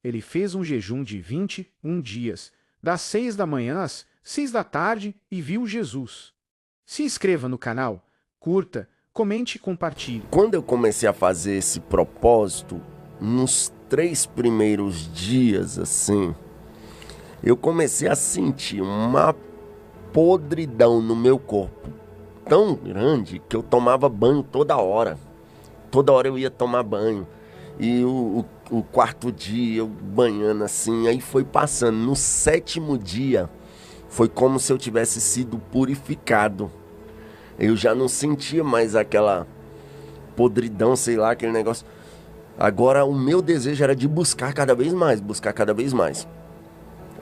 Ele fez um jejum de 21 dias, das 6 da manhã às 6 da tarde e viu Jesus. Se inscreva no canal, curta, comente e compartilhe. Quando eu comecei a fazer esse propósito, nos 3 primeiros dias, assim, eu comecei a sentir uma podridão no meu corpo tão grande que eu tomava banho toda hora. Toda hora eu ia tomar banho. E o 4º dia eu banhando assim, aí foi passando. No 7º dia, foi como se eu tivesse sido purificado. Eu já não sentia mais aquela podridão, sei lá, aquele negócio. Agora o meu desejo era de buscar cada vez mais, buscar cada vez mais.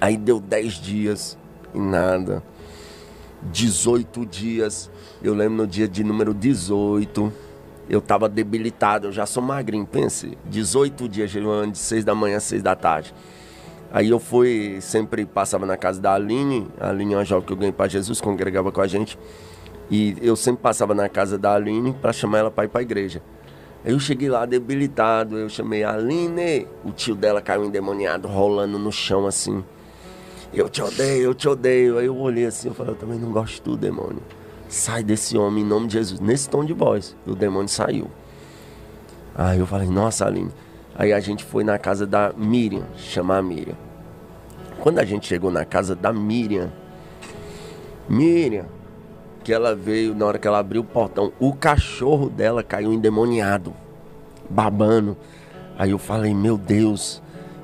Aí deu 10 dias e nada. 18 dias, eu lembro no dia de número 18, eu tava debilitado, eu já sou magrinho, pense, 18 dias, de 6 da manhã a 6 da tarde. Aí eu fui, sempre passava na casa da Aline é uma jovem que eu ganhei para Jesus, congregava com a gente, e eu sempre passava na casa da Aline para chamar ela para ir para a igreja. Aí eu cheguei lá debilitado, eu chamei a Aline, o tio dela caiu endemoniado, rolando no chão assim. Eu te odeio, eu te odeio. Aí eu olhei assim, eu falei, eu também não gosto do demônio. Sai desse homem em nome de Jesus. Nesse tom de voz, o demônio saiu. Aí eu falei, nossa, Aline. Aí a gente foi na casa da Miriam, chamar a Miriam. Quando a gente chegou na casa da Miriam, que ela veio, na hora que ela abriu o portão, o cachorro dela caiu endemoniado, babando. Aí eu falei, meu Deus.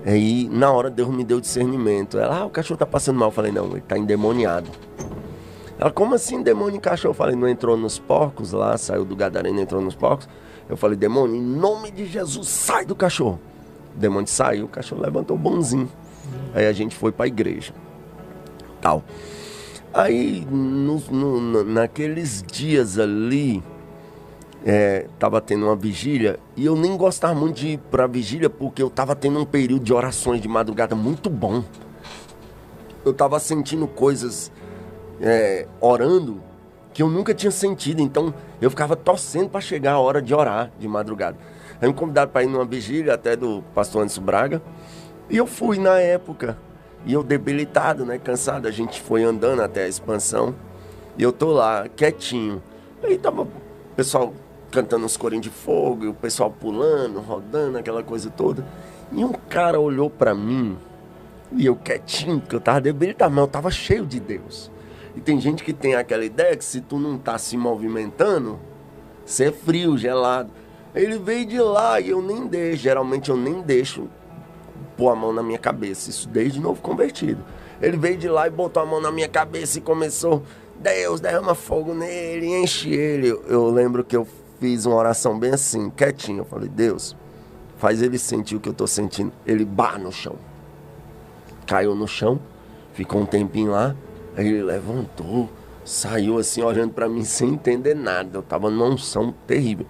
Aí, na hora, Deus me deu discernimento. Ela, o cachorro tá passando mal. Eu falei, não, ele tá endemoniado. Ela, como assim demônio em cachorro? Eu falei, não entrou nos porcos lá, saiu do gadareno, entrou nos porcos. Eu falei, demônio, em nome de Jesus, sai do cachorro. O demônio saiu, o cachorro levantou bonzinho. Aí a gente foi pra igreja. Tal. Aí, naqueles dias ali, tava tendo uma vigília e eu nem gostava muito de ir pra vigília porque eu tava tendo um período de orações de madrugada muito bom. Eu tava sentindo coisas, orando, que eu nunca tinha sentido, então eu ficava torcendo pra chegar a hora de orar de madrugada. Aí me convidaram pra ir numa vigília até do pastor Anderson Braga e eu fui na época. E eu debilitado, né, cansado, a gente foi andando até a expansão e eu tô lá quietinho. Aí tava o pessoal cantando uns corinhos de fogo, e o pessoal pulando, rodando, aquela coisa toda. E um cara olhou pra mim, e eu quietinho, porque eu tava debilitado, mas eu tava cheio de Deus. E tem gente que tem aquela ideia que se tu não tá se movimentando, você é frio, gelado. Ele veio de lá e eu nem deixo, geralmente eu nem deixo pôr a mão na minha cabeça, isso desde novo convertido. Ele veio de lá e botou a mão na minha cabeça e começou, Deus, derrama fogo nele, enche ele. Eu lembro que eu fiz uma oração bem assim, quietinho. Eu falei, Deus, faz ele sentir o que eu tô sentindo. Ele no chão. Caiu no chão, ficou um tempinho lá, aí ele levantou, saiu assim, olhando pra mim sem entender nada. Eu tava numa unção terrível.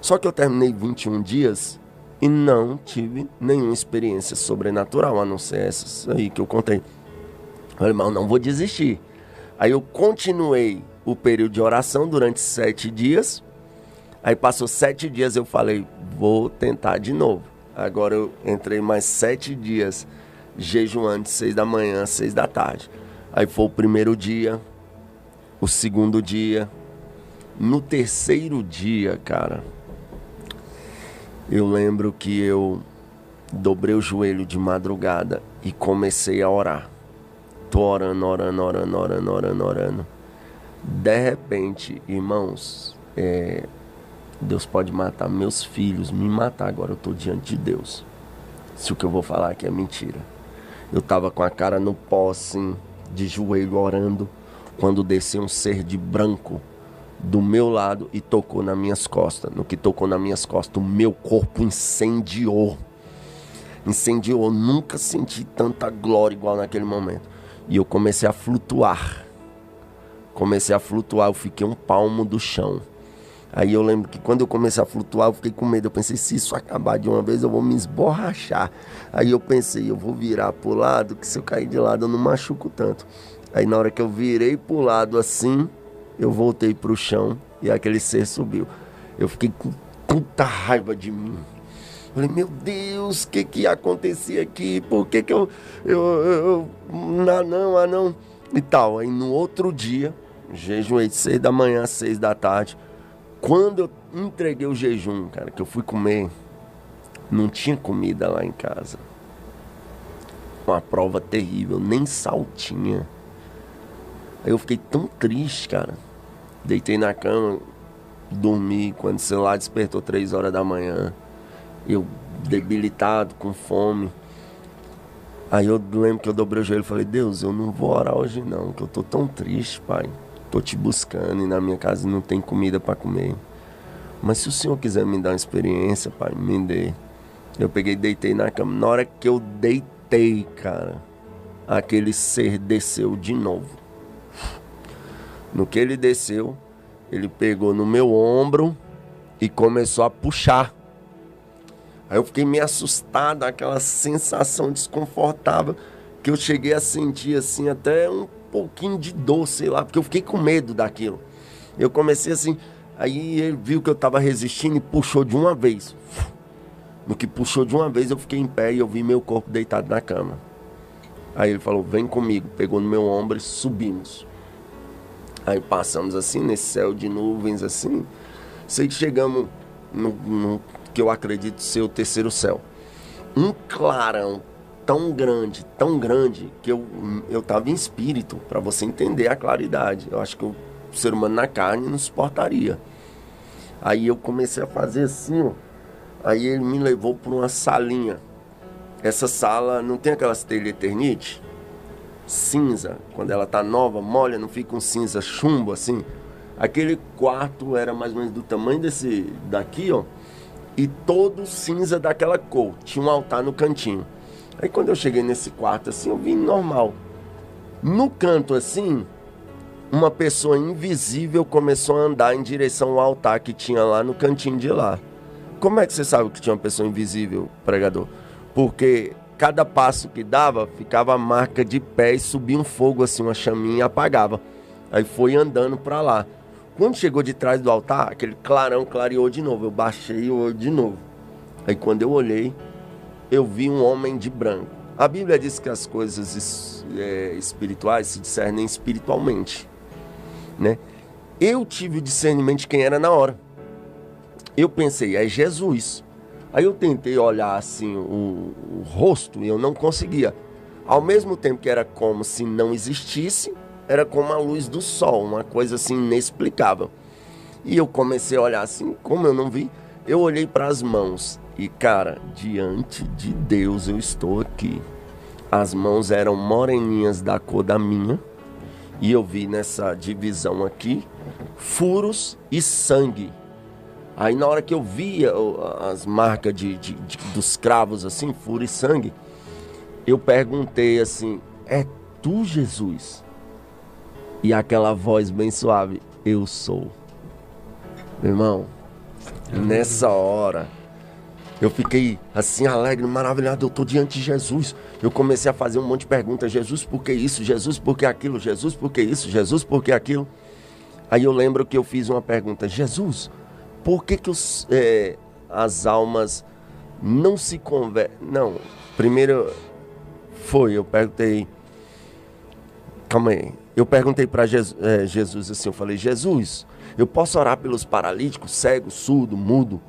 Só que eu terminei 21 dias e não tive nenhuma experiência sobrenatural, a não ser essas aí que eu contei. Eu falei, mas eu não vou desistir. Aí eu continuei o período de oração durante 7 dias. Aí passou 7 dias, eu falei, vou tentar de novo. Agora eu entrei mais 7 dias jejuando de 6 da manhã a 6 da tarde. Aí foi o primeiro dia, o segundo dia. No terceiro dia, cara, eu lembro que eu dobrei o joelho de madrugada e comecei a orar. Tô orando. De repente, irmãos, Deus pode matar meus filhos, me matar. Agora eu tô diante de Deus. Se o que eu vou falar aqui é mentira. Eu tava com a cara no pó, assim, de joelho, orando, quando desceu um ser de branco do meu lado e tocou nas minhas costas. No que tocou nas minhas costas, o meu corpo incendiou. Nunca senti tanta glória igual naquele momento. E eu comecei a flutuar. Eu fiquei um palmo do chão. Aí eu lembro que quando eu comecei a flutuar, eu fiquei com medo. Eu pensei, se isso acabar de uma vez, eu vou me esborrachar. Aí eu pensei, eu vou virar pro lado, que se eu cair de lado, eu não machuco tanto. Aí na hora que eu virei pro lado assim, eu voltei pro chão e aquele ser subiu. Eu fiquei com tanta raiva de mim. Falei, meu Deus, o que acontecia aqui? Por que eu não, e tal. Aí no outro dia, jejuei de 6 da manhã às 6 da tarde. Quando eu entreguei o jejum, cara, que eu fui comer, não tinha comida lá em casa. Uma prova terrível, nem sal tinha. Aí eu fiquei tão triste, cara. Deitei na cama, dormi, quando o celular despertou 3 horas da manhã. Eu debilitado, com fome. Aí eu lembro que eu dobrei o joelho e falei, Deus, eu não vou orar hoje não, que eu tô tão triste, pai. Tô te buscando e na minha casa não tem comida para comer. Mas se o Senhor quiser me dar uma experiência, pai, me dê. Eu peguei e deitei na cama. Na hora que eu deitei, cara, aquele ser desceu de novo. No que ele desceu, ele pegou no meu ombro e começou a puxar. Aí eu fiquei meio assustado, aquela sensação desconfortável, que eu cheguei a sentir assim até um pouquinho de dor, sei lá, porque eu fiquei com medo daquilo. Eu comecei assim, aí ele viu que eu tava resistindo e puxou de uma vez. No que puxou de uma vez, eu fiquei em pé e eu vi meu corpo deitado na cama. Aí ele falou, vem comigo, pegou no meu ombro e subimos. Aí passamos assim, nesse céu de nuvens assim, sei que chegamos no que eu acredito ser o terceiro céu. Um clarão tão grande, que eu tava em espírito, para você entender a claridade. Eu acho que o ser humano na carne não suportaria. Aí eu comecei a fazer assim, ó. Aí ele me levou para uma salinha. Essa sala não tem aquelas telhas Eternite? Cinza, quando ela tá nova, molha, não fica um cinza chumbo assim. Aquele quarto era mais ou menos do tamanho desse daqui, ó. E todo cinza daquela cor. Tinha um altar no cantinho. Aí quando eu cheguei nesse quarto assim, eu vi normal. No canto assim, uma pessoa invisível começou a andar em direção ao altar que tinha lá no cantinho de lá. Como é que você sabe que tinha uma pessoa invisível, pregador? Porque cada passo que dava, ficava a marca de pé e subia um fogo assim, uma chaminha e apagava. Aí foi andando pra lá. Quando chegou de trás do altar, aquele clarão clareou de novo. Eu baixei o olho de novo. Aí quando eu olhei, eu vi um homem de branco. A Bíblia diz que as coisas espirituais se discernem espiritualmente, né? Eu tive o discernimento de quem era na hora. Eu pensei, é Jesus. Aí eu tentei olhar assim o rosto e eu não conseguia. Ao mesmo tempo que era como se não existisse, era como a luz do sol, uma coisa assim inexplicável. E eu comecei a olhar assim, como eu não vi, eu olhei para as mãos. E cara, diante de Deus eu estou aqui. As mãos eram moreninhas da cor da minha. E eu vi nessa divisão aqui, furos e sangue. Aí na hora que eu via as marcas dos cravos assim, furo e sangue, eu perguntei assim, é tu, Jesus? E aquela voz bem suave, eu sou. Meu irmão, nessa hora, eu fiquei assim alegre, maravilhado, eu tô diante de Jesus. Eu comecei a fazer um monte de perguntas, Jesus, por que isso? Jesus, por que aquilo? Jesus, por que isso? Jesus, por que aquilo? Aí eu lembro que eu fiz uma pergunta, Jesus, por que as almas não se convertem? Não, primeiro eu perguntei, calma aí, eu perguntei para Jesus assim, eu falei, Jesus, eu posso orar pelos paralíticos, cego, surdo, mudo?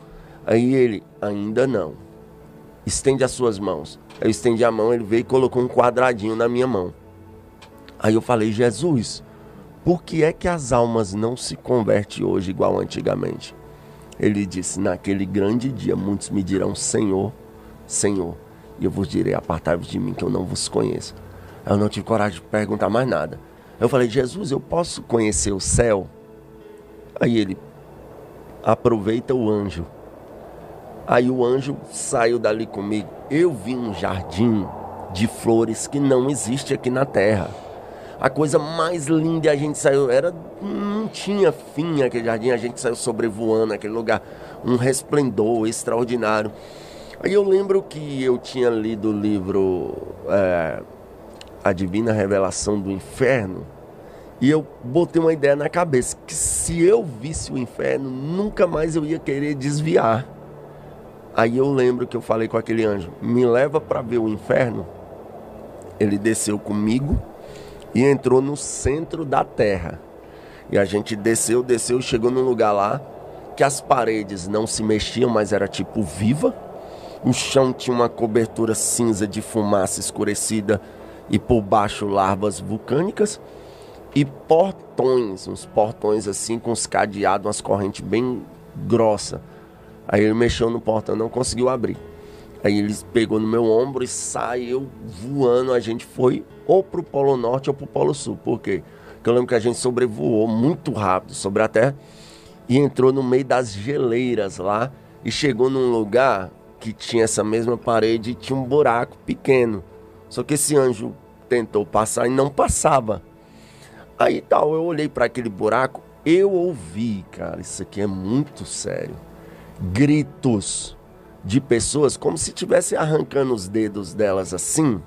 Aí ele, ainda não, estende as suas mãos. Eu estendi a mão, ele veio e colocou um quadradinho na minha mão. Aí eu falei, Jesus, por que é que as almas não se convertem hoje igual antigamente? Ele disse, naquele grande dia muitos me dirão, Senhor, Senhor, e eu vos direi, apartai-vos de mim que eu não vos conheço. Eu não tive coragem de perguntar mais nada. Eu falei, Jesus, eu posso conhecer o céu? Aí ele, aproveita o anjo. Aí o anjo saiu dali comigo. Eu vi um jardim de flores que não existe aqui na terra. A coisa mais linda, a gente saiu, não tinha fim aquele jardim, a gente saiu sobrevoando aquele lugar, um resplendor extraordinário. Aí eu lembro que eu tinha lido o livro A Divina Revelação do Inferno, e eu botei uma ideia na cabeça, que se eu visse o inferno, nunca mais eu ia querer desviar. Aí eu lembro que eu falei com aquele anjo, me leva para ver o inferno. Ele desceu comigo e entrou no centro da terra. E a gente desceu, chegou num lugar lá que as paredes não se mexiam, mas era tipo viva. O chão tinha uma cobertura cinza de fumaça escurecida e por baixo larvas vulcânicas. E portões, uns portões assim com os cadeados, umas correntes bem grossas. Aí ele mexeu no portão, não conseguiu abrir. Aí ele pegou no meu ombro e saiu voando. A gente foi ou pro Polo Norte ou pro Polo Sul. Por quê? Porque eu lembro que a gente sobrevoou muito rápido sobre a Terra e entrou no meio das geleiras lá e chegou num lugar que tinha essa mesma parede e tinha um buraco pequeno. Só que esse anjo tentou passar e não passava. Aí tal, eu olhei para aquele buraco, eu ouvi, cara, isso aqui é muito sério, gritos de pessoas como se estivesse arrancando os dedos delas assim,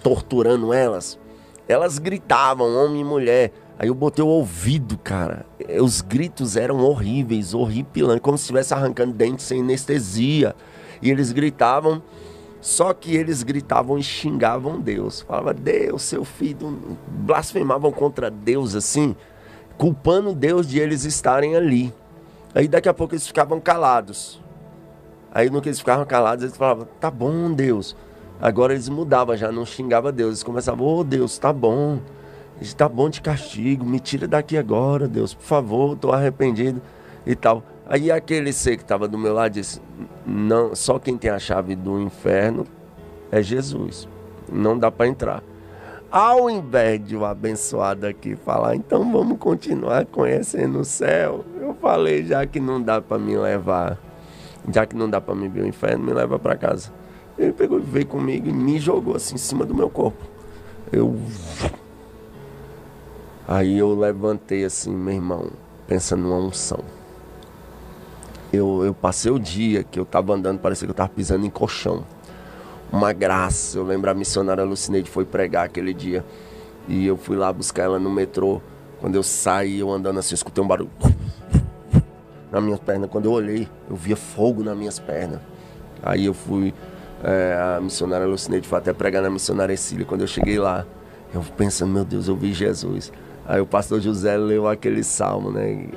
torturando elas. Elas gritavam, homem e mulher. Aí eu botei o ouvido, cara. Os gritos eram horríveis, horripilantes, como se estivesse arrancando dentes sem anestesia. E eles gritavam, só que eles gritavam e xingavam Deus. Falavam, Deus, seu filho, blasfemavam contra Deus assim, culpando Deus de eles estarem ali. Aí daqui a pouco eles ficavam calados. Aí no que eles ficavam calados, eles falavam, tá bom, Deus. Agora eles mudavam, já não xingavam Deus. Eles começavam, ô Deus, tá bom de castigo, me tira daqui agora, Deus, por favor, tô arrependido e tal. Aí aquele ser que estava do meu lado disse, não, só quem tem a chave do inferno é Jesus, não dá para entrar. Ao invés de o abençoado aqui falar, então vamos continuar conhecendo o céu, eu falei, já que não dá para me levar, já que não dá para me ver o inferno, me leva para casa. Ele pegou e veio comigo e me jogou assim em cima do meu corpo. Aí eu levantei assim, meu irmão, pensando numa unção. Eu passei o dia que eu tava andando, parecia que eu tava pisando em colchão. Uma graça, eu lembro a missionária Lucineide foi pregar aquele dia. E eu fui lá buscar ela no metrô. Quando eu saí, eu andando assim, escutei um barulho nas minhas pernas. Quando eu olhei, eu via fogo nas minhas pernas. Aí eu fui, a missionária Lucineide foi até pregar na missionária Ercília. Quando eu cheguei lá, eu pensando, meu Deus, eu vi Jesus. Aí o pastor José leu aquele salmo, né?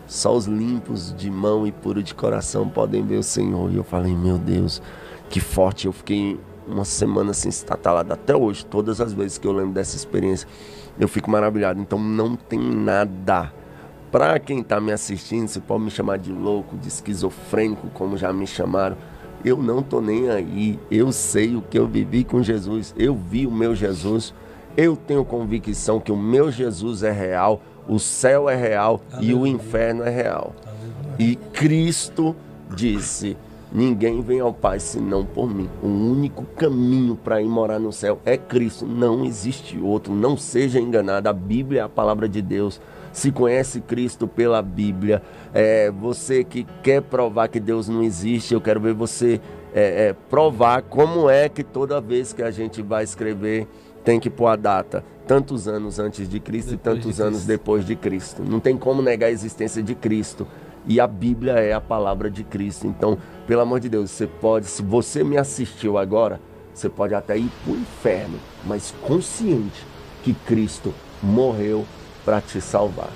Só os limpos de mão e puros de coração podem ver o Senhor. E eu falei, meu Deus, que forte. Eu fiquei uma semana assim, estatalado até hoje. Todas as vezes que eu lembro dessa experiência, eu fico maravilhado. Então não tem nada. Para quem está me assistindo, você pode me chamar de louco, de esquizofrênico, como já me chamaram. Eu não tô nem aí. Eu sei o que eu vivi com Jesus. Eu vi o meu Jesus. Eu tenho convicção que o meu Jesus é real, o céu é real. Aleluia. E o inferno é real. Aleluia. E Cristo disse, ninguém vem ao Pai senão por mim. O único caminho para ir morar no céu é Cristo. Não existe outro. Não seja enganado. A Bíblia é a palavra de Deus. Se conhece Cristo pela Bíblia. Você que quer provar que Deus não existe, eu quero ver você provar como é que toda vez que a gente vai escrever tem que pôr a data, tantos anos antes de Cristo e tantos anos depois de Cristo. Não tem como negar a existência de Cristo. E a Bíblia é a palavra de Cristo. Então, pelo amor de Deus, você pode, se você me assistiu agora, você pode até ir para o inferno, mas consciente que Cristo morreu para te salvar.